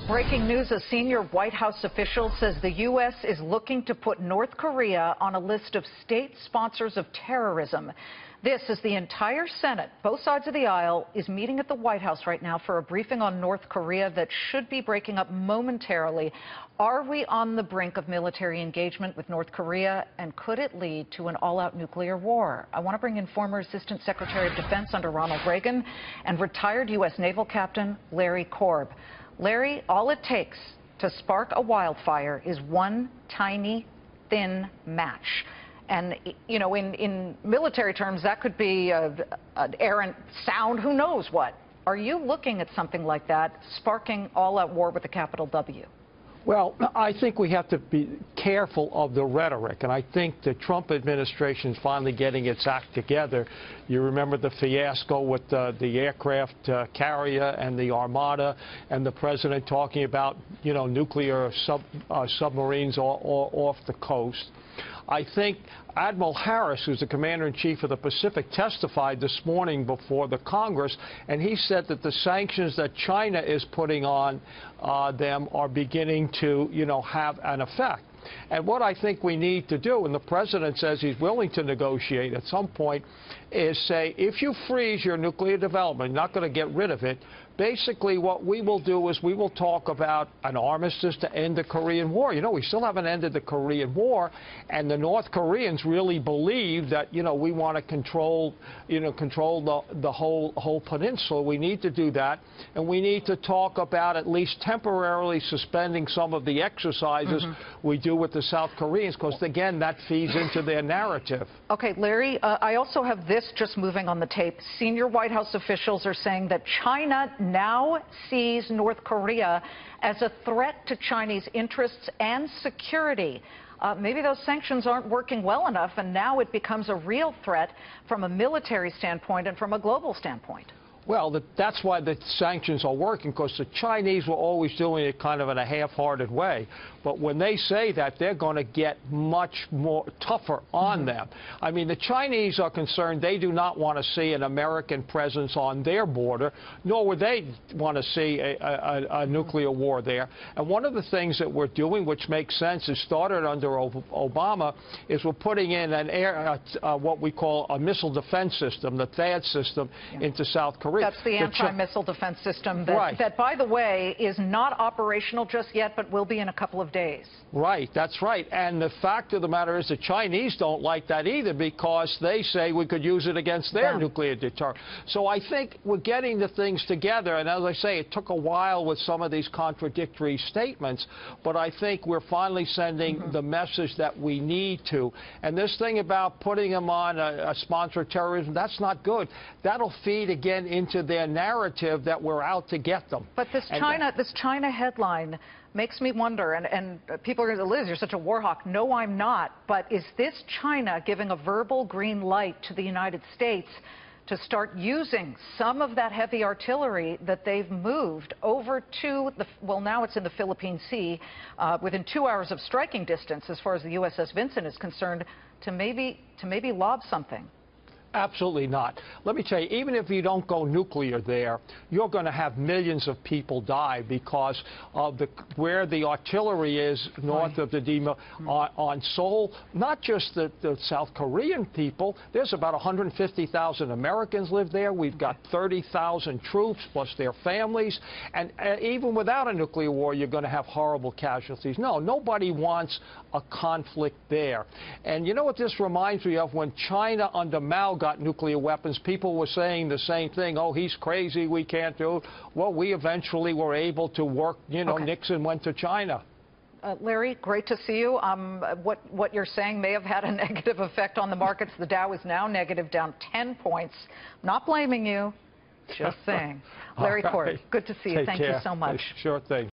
Breaking news, a senior White House official says the U.S. is looking to put North Korea on a list of state sponsors of terrorism. This as the entire Senate, both sides of the aisle, is meeting at the White House right now for a briefing on North Korea that should be breaking up momentarily. Are we on the brink of military engagement with North Korea, and could it lead to an all-out nuclear war? I want to bring in former Assistant Secretary of Defense under Ronald Reagan and retired U.S. Naval Captain Larry Korb. Larry, all it takes to spark a wildfire is one tiny, thin match. And, you know, in military terms, that could be an errant sound, who knows what. Are you looking at something like that, sparking all-out war with a capital W? Well, I think we have to be careful of the rhetoric, and I think the Trump administration is finally getting its act together. You remember the fiasco with the aircraft carrier and the Armada, and the president talking about, you know, nuclear submarines off the coast. I think Admiral Harris, who's the commander-in-chief of the Pacific, testified this morning before the Congress, and he said that the sanctions that China is putting on them are beginning to, you know, have an effect. And what I think we need to do, and the president says he's willing to negotiate at some point, is say, if you freeze your nuclear development, you're not going to get rid of it. Basically, what we will do is we will talk about an armistice to end the Korean War. You know, we still haven't ended the Korean War, and the North Koreans really believe that, you know, we want to control the whole peninsula. We need to do that, and we need to talk about at least temporarily suspending some of the exercises we do with the South Koreans, because, again, that feeds into their narrative. Okay, Larry, I also have this just moving on the tape. Senior White House officials are saying that China now sees North Korea as a threat to Chinese interests and security. Maybe those sanctions aren't working well enough, and now it becomes a real threat from a military standpoint and from a global standpoint. Well, that's why the sanctions are working, because the Chinese were always doing it kind of in a half-hearted way. But when they say that, they're going to get much more tougher on them. I mean, the Chinese are concerned they do not want to see an American presence on their border, nor would they want to see a nuclear war there. And one of the things that we're doing, which makes sense, is started under Obama, is we're putting in an what we call a missile defense system, the THAAD system, into South Korea. That's the anti-missile defense system that, by the way, is not operational just yet, but will be in a couple of days. Right, that's right. And the fact of the matter is the Chinese don't like that either, because they say we could use it against their nuclear deterrent. So I think we're getting the things together. And as I say, it took a while with some of these contradictory statements, but I think we're finally sending the message that we need to. And this thing about putting them on a sponsor of terrorism, that's not good. That'll feed again into their narrative that we're out to get them. But this China headline makes me wonder, and people are going to say, Liz, you're such a war hawk. No, I'm not. But is this China giving a verbal green light to the United States to start using some of that heavy artillery that they've moved over to well, now it's in the Philippine Sea, within 2 hours of striking distance, as far as the USS Vincent is concerned, to maybe lob something? Absolutely not. Let me tell you, even if you don't go nuclear there, you're going to have millions of people die because of where the artillery is north of the on Seoul. Not just the South Korean people. There's about 150,000 Americans live there. We've got 30,000 troops plus their families. And even without a nuclear war, you're going to have horrible casualties. No, nobody wants a conflict there. And you know what this reminds me of? When China under Mao got nuclear weapons, people were saying the same thing. Oh, he's crazy, we can't do it. Well, we eventually were able to work, you know, Nixon went to China. Larry, great to see you. What you're saying may have had a negative effect on the markets. The Dow is now negative, down 10 points. Not blaming you, just saying. Larry Korb, good to see you. Thank you so much. Sure thing.